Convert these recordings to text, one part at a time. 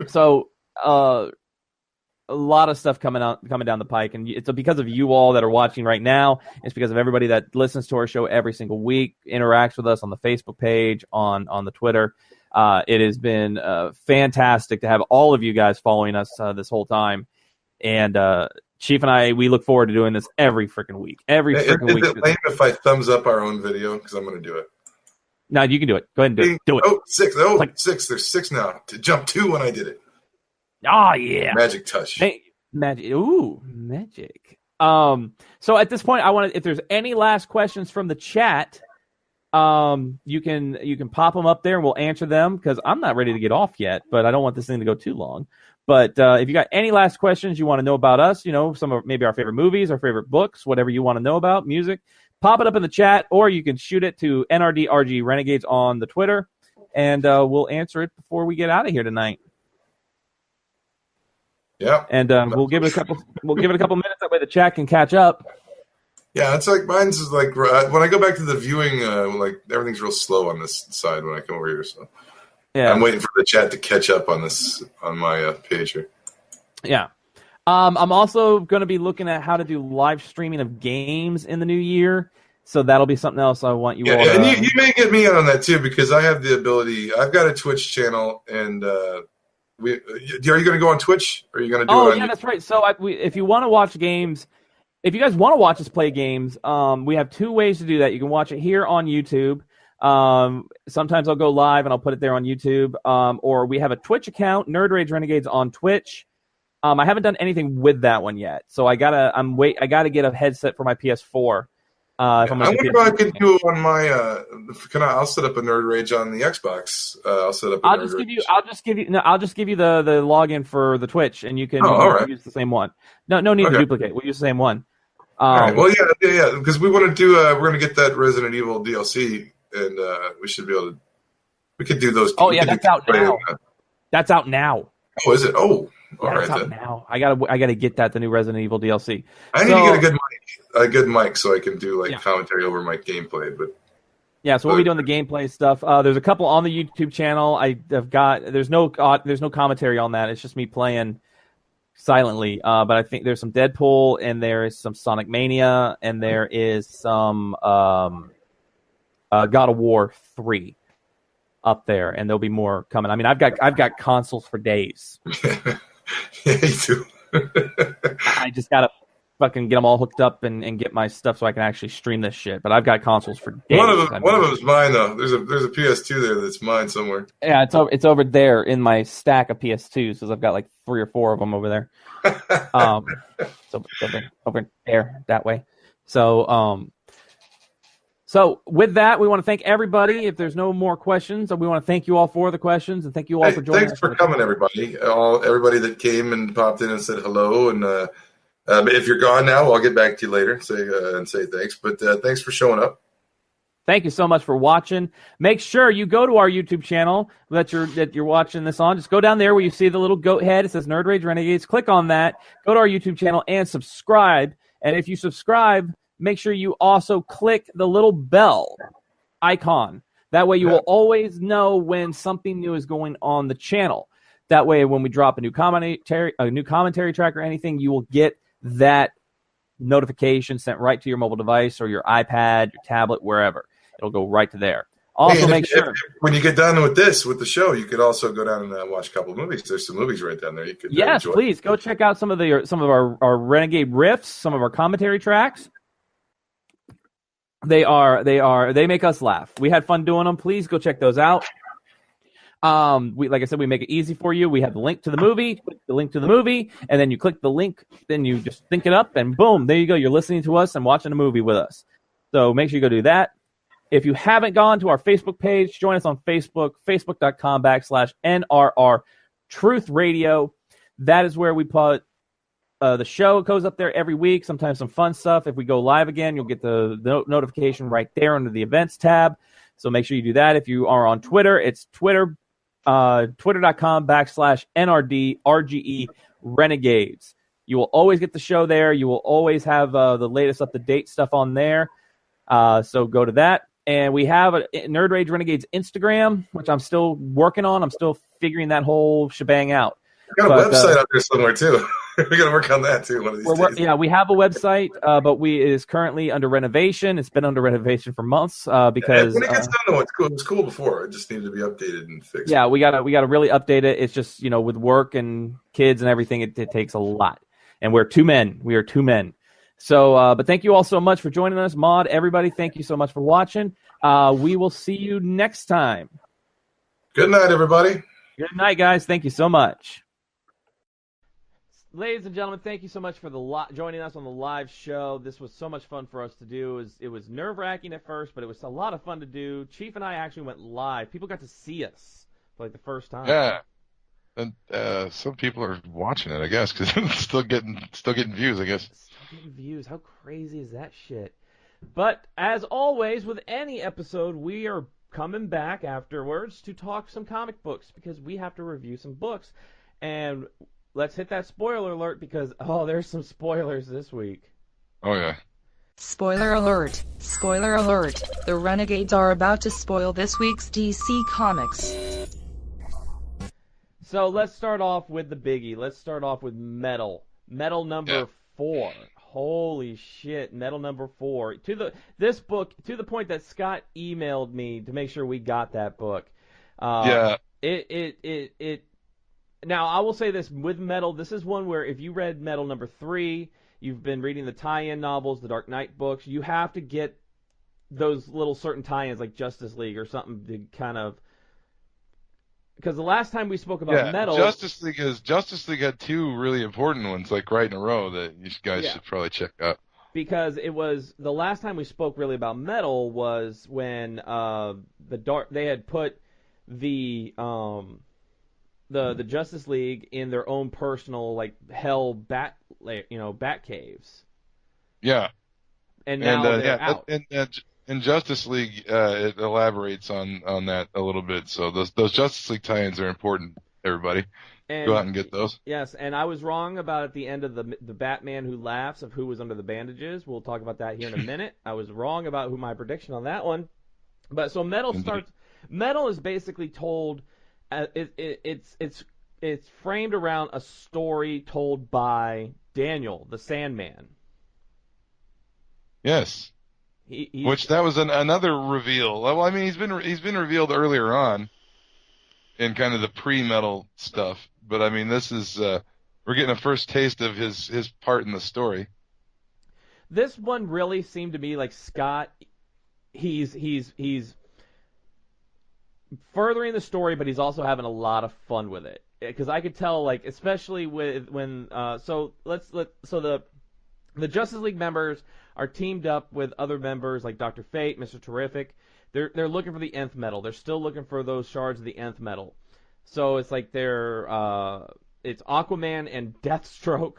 So a lot of stuff coming down the pike, and it's because of you all that are watching right now. It's because of everybody that listens to our show every single week, interacts with us on the Facebook page, on the Twitter. It has been fantastic to have all of you guys following us this whole time. And Chief and I, we look forward to doing this every freaking week. Is it lame if I thumbs up our own video? Because I'm going to do it. No, you can do it. Go ahead and do it. Do it. Oh, 6. Oh, 6. There's 6 now. To jump 2 when I did it. Oh, yeah. Magic touch. Magic. Ooh, magic. So at this point, if there's any last questions from the chat, you can pop them up there and we'll answer them, because I'm not ready to get off yet, but I don't want this thing to go too long. But if you got any last questions you want to know about us, some of maybe our favorite movies, our favorite books, whatever you want to know about, music, pop it up in the chat, or you can shoot it to NRD Renegades on the Twitter, and we'll answer it before we get out of here tonight. Yeah, and we'll give it a couple minutes, that way the chat can catch up. Yeah, it's like mine's is like when I go back to the viewing, like everything's real slow on this side when I come over here. So yeah, I'm waiting for the chat to catch up on this on my page here. Yeah. I'm also going to be looking at how to do live streaming of games in the new year. So that'll be something else I want you all to... And you may get me on that too, because I have the ability. I've got a Twitch channel, and are you going to go on Twitch? Or are you going to do it on... Oh, yeah, that's right. So if you want to watch games, if you guys want to watch us play games, we have 2 ways to do that. You can watch it here on YouTube. Sometimes I'll go live and I'll put it there on YouTube. Or we have a Twitch account, Nerd Rage Renegades on Twitch. I haven't done anything with that one yet, so I gotta get a headset for my PS4. I wonder if I could do it on my. I'll set up a Nerd Rage on the Xbox. I'll set up. I'll just give you the login for the Twitch, and you can use the same one. No need to duplicate. We'll use the same one. All right. Well, yeah, because we want to do. We're going to get that Resident Evil DLC, and we should be able to. We could do those. Oh yeah, that's out now. That's out now. Oh, is it? Oh. All right, then. Now I gotta get the new Resident Evil DLC. I need to get a good mic, so I can do commentary over my gameplay. But so we'll be doing the gameplay stuff. There's a couple on the YouTube channel. There's no commentary on that. It's just me playing silently. But I think there's some Deadpool, and there is some Sonic Mania, and there is some God of War 3 up there, and there'll be more coming. I mean, I've got consoles for days. Yeah, you do. I just gotta fucking get them all hooked up and get my stuff so I can actually stream this shit. But I've got consoles for days. One of them is mine though. There's a PS2 there that's mine somewhere. Yeah, it's over there in my stack of PS2s, because I've got like 3 or 4 of them over there. So over there that way. So with that, we want to thank everybody. If there's no more questions, we want to thank you all for the questions, and thank you all for joining us. Thanks for coming, everybody. Everybody that came and popped in and said hello. And if you're gone now, I'll get back to you later and say thanks. But thanks for showing up. Thank you so much for watching. Make sure you go to our YouTube channel that you're watching this on. Just go down there where you see the little goat head. It says Nerd Rage Renegades. Click on that. Go to our YouTube channel and subscribe. And if you subscribe, make sure you also click the little bell icon. That way you will always know when something new is going on the channel. That way when we drop a new commentary track or anything, you will get that notification sent right to your mobile device or your iPad, your tablet, wherever. It'll go right to there. Also, make sure when you get done with the show, you could also go down and watch a couple of movies. There's some movies right down there. You could enjoy. Please go check out some of our Renegade riffs, some of our commentary tracks. They make us laugh. We had fun doing them. Please go check those out. Like I said, we make it easy for you. We have the link to the movie, click the link to the movie, and then you click the link, then you just think it up, and boom, there you go. You're listening to us and watching a movie with us. So make sure you go do that. If you haven't gone to our Facebook page, join us on Facebook, facebook.com/NRR Truth Radio. That is where we put the show. It goes up there every week, sometimes some fun stuff. If we go live again, you'll get the notification right there under the events tab. So make sure you do that. If you are on Twitter, it's twitter.com/NRD Renegades. You will always get the show there. You will always have the latest up-to-date stuff on there. So go to that. And we have a Nerd Rage Renegades Instagram, which I'm still working on. I'm still figuring that whole shebang out. We got a website out there somewhere too. We got to work on that too one of these days. Yeah, we have a website, but it is currently under renovation. It's been under renovation for months because when it gets done, though, it's cool. It was cool before. It just needed to be updated and fixed. Yeah, we gotta really update it. It's just with work and kids and everything, it takes a lot. And we're two men. We are two men. So, but thank you all so much for joining us, Maud. Everybody, thank you so much for watching. We will see you next time. Good night, everybody. Good night, guys. Thank you so much. Ladies and gentlemen, thank you so much for joining us on the live show. This was so much fun for us to do. It was nerve-wracking at first, but it was a lot of fun to do. Chief and I actually went live. People got to see us for like the first time. Yeah, and some people are watching it, I guess, because it's still getting views, I guess. Still getting views. How crazy is that shit? But as always, with any episode, we are coming back afterwards to talk some comic books because we have to review some books. And let's hit that spoiler alert because, there's some spoilers this week. Oh, yeah. Spoiler alert. Spoiler alert. The Renegades are about to spoil this week's DC Comics. So let's start off with the biggie. Let's start off with Metal. Metal number 4. Holy shit, Metal number 4. This book, to the point that Scott emailed me to make sure we got that book. Yeah. Now, I will say this, with Metal, this is one where if you read Metal number 3, you've been reading the tie-in novels, the Dark Knight books, you have to get those little certain tie-ins like Justice League or something to kind of... Because the last time we spoke about Metal... Justice League had 2 really important ones, like right in a row, that you guys should probably check out. Because it was... The last time we spoke really about Metal was when they had put the Justice League in their own personal like hell bat caves. Yeah. And now they're out. And Justice League it elaborates on that a little bit. So those Justice League tie-ins are important. Everybody, go out and get those. Yes, and I was wrong about at the end of the Batman Who Laughs of who was under the bandages. We'll talk about that here in a minute. I was wrong about my prediction on that one. But so Metal starts. Metal is basically told. It's framed around a story told by Daniel, the Sandman. Yes. Which that was another reveal. Well, I mean, he's been revealed earlier on in kind of the pre-Metal stuff, but I mean, this is we're getting a first taste of his part in the story. This one really seemed to me like Scott. He's furthering the story, but he's also having a lot of fun with it. Because I could tell, like, especially when the Justice League members are teamed up with other members like Dr. Fate, Mr. Terrific. They're looking for the nth metal. They're still looking for those shards of the nth metal. So it's like it's Aquaman and Deathstroke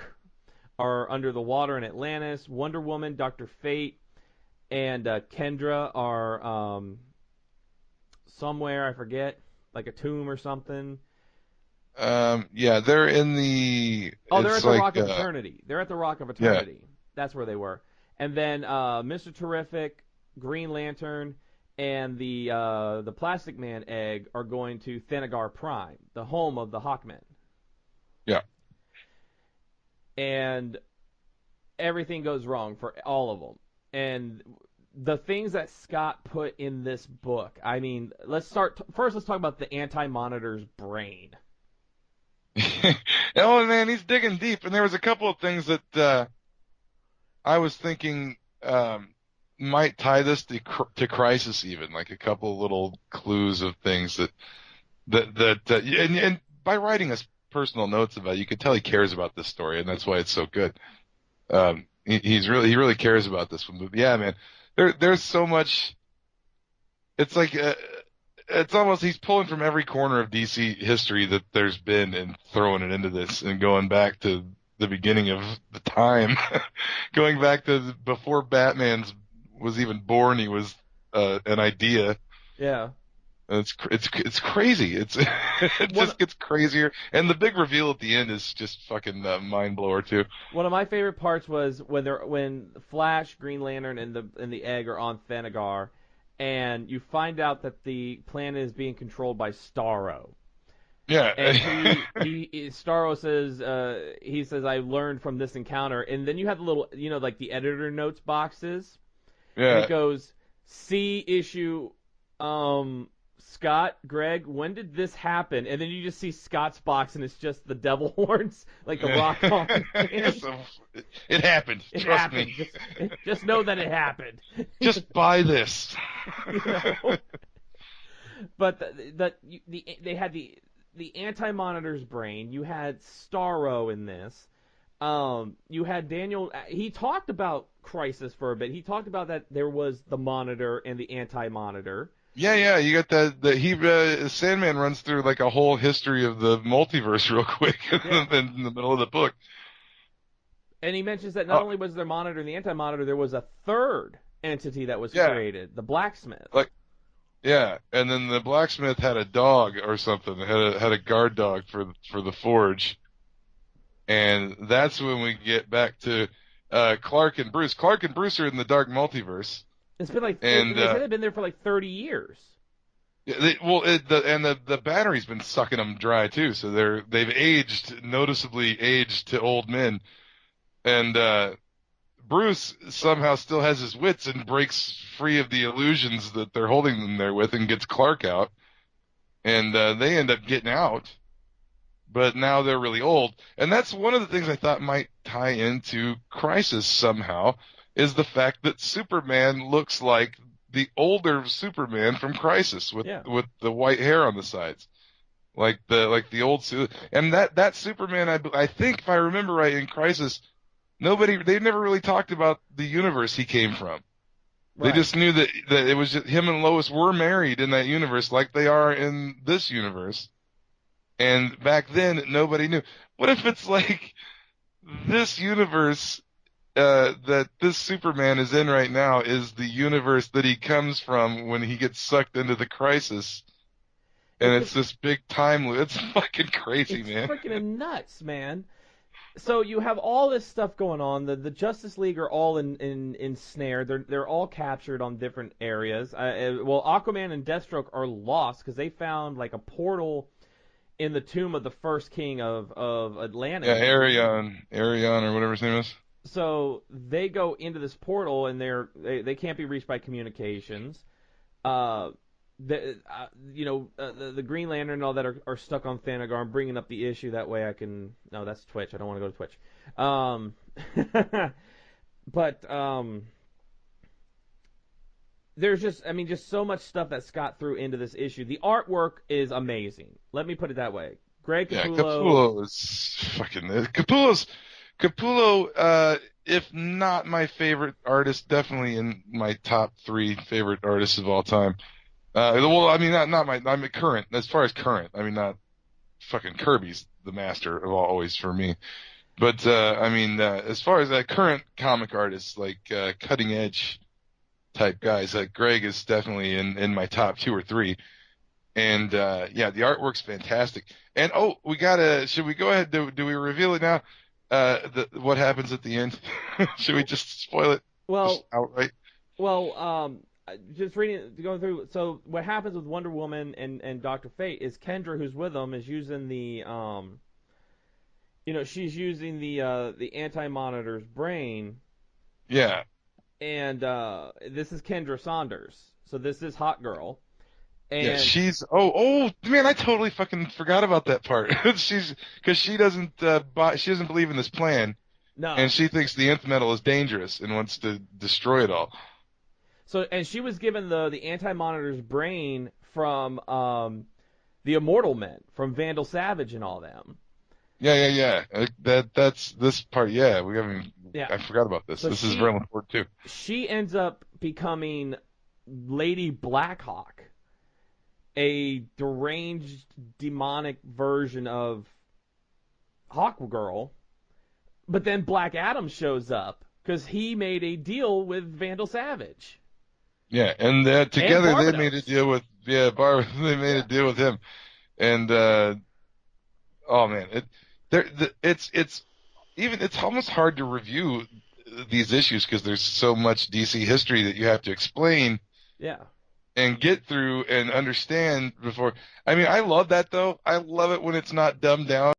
are under the water in Atlantis. Wonder Woman, Dr. Fate, and Kendra are somewhere, I forget, like a tomb or something. Yeah, they're in the... they're at the Rock of Eternity. They're at the Rock of Eternity. Yeah. That's where they were. And then Mr. Terrific, Green Lantern, and the Plastic Man egg are going to Thanagar Prime, the home of the Hawkmen. Yeah. And everything goes wrong for all of them. And the things that Scott put in this book, I mean, let's talk about the Anti-Monitor's brain. Oh, man, he's digging deep. And there was a couple of things that I was thinking might tie this to Crisis even, like a couple of little clues of things and by writing us personal notes about it, you could tell he cares about this story, and that's why it's so good. He really cares about this one. But yeah, man, there's so much. It's like it's almost he's pulling from every corner of DC history that there's been and throwing it into this and going back to the beginning of the time, going back to before Batman was even born. He was an idea. Yeah. It's crazy. It just gets crazier, and the big reveal at the end is just fucking mind blower too. One of my favorite parts was when Flash, Green Lantern, and the Egg are on Thanagar, and you find out that the planet is being controlled by Starro. Yeah. And Starro says, he says, I learned from this encounter. And then you have the little, like the editor notes boxes. Yeah. And it goes, C issue, Scott, Greg, when did this happen? And then you just see Scott's box, and it's just the devil horns, like the rock on. It happened. It Trust happened. me. Just know that it happened. Just buy this. But they had the Anti-Monitor's brain. You had Starro in this. You had Daniel. He talked about Crisis for a bit. He talked about that there was the Monitor and the Anti-Monitor. Yeah. You got that. Sandman runs through like a whole history of the multiverse real quick in the middle of the book. And he mentions that not only was there Monitor and the Anti-Monitor, there was a third entity that was created, the Blacksmith. Yeah, and then the Blacksmith had a dog or something. Had a guard dog for the forge. And that's when we get back to Clark and Bruce. Clark and Bruce are in the Dark Multiverse. It's been like, they said they've been there for like 30 years. Yeah, the battery's been sucking them dry too, so they've noticeably aged to old men. And Bruce somehow still has his wits and breaks free of the illusions that they're holding them there with and gets Clark out. And they end up getting out. But now they're really old. And that's one of the things I thought might tie into Crisis somehow, is the fact that Superman looks like the older Superman from Crisis with the white hair on the sides. Like the old suit. And that Superman, I think if I remember right in Crisis, they never really talked about the universe he came from. Right. They just knew that it was just him and Lois were married in that universe like they are in this universe. And back then, nobody knew. What if it's like this universe that this Superman is in right now is the universe that he comes from when he gets sucked into the Crisis? And it's this big time loop. It's fucking crazy, man. It's freaking nuts, man. So you have all this stuff going on. The Justice League are all ensnared. They're all captured on different areas. Well, Aquaman and Deathstroke are lost because they found like a portal in the tomb of the first king of Atlantis. Yeah, Arion or whatever his name is. So they go into this portal and they can't be reached by communications. The Green Lantern and all that are stuck on Thanagar. I'm bringing up the issue that way I can. No, that's Twitch. I don't want to go to Twitch. But there's just so much stuff that Scott threw into this issue. The artwork is amazing. Let me put it that way. Greg Capullo. Yeah, Capullo is fucking. Capullo, if not my favorite artist, definitely in my top 3 favorite artists of all time. Well, I mean, not current, as far as current. I mean, not fucking Kirby's the master of always for me. But, as far as current comic artists, like, cutting edge type guys, Greg is definitely in my top 2 or 3. And, the artwork's fantastic. And, should we go ahead? Do we reveal it now? What happens at the end? Should we just spoil it? Well, just outright? Well, just going through. So what happens with Wonder Woman and Dr. Fate is Kendra, who's with them, is using the she's using the Anti-Monitor's brain. Yeah. And this is Kendra Saunders. So this is Hot Girl. And yeah, she's man, I totally fucking forgot about that part. Because she doesn't believe in this plan. No. And she thinks the nth metal is dangerous and wants to destroy it all. So, and she was given the Anti-Monitor's brain from the Immortal Men, from Vandal Savage and all them. Yeah. That's this part. Yeah, I forgot about this. So this is very important too. She ends up becoming Lady Blackhawk, a deranged, demonic version of Hawkgirl. But then Black Adam shows up because he made a deal with Vandal Savage. Yeah, and together they made a deal with They made a deal with him, and it's almost hard to review these issues because there's so much DC history that you have to explain. Yeah. and get through and understand before. I mean, I love that though. I love it when it's not dumbed down.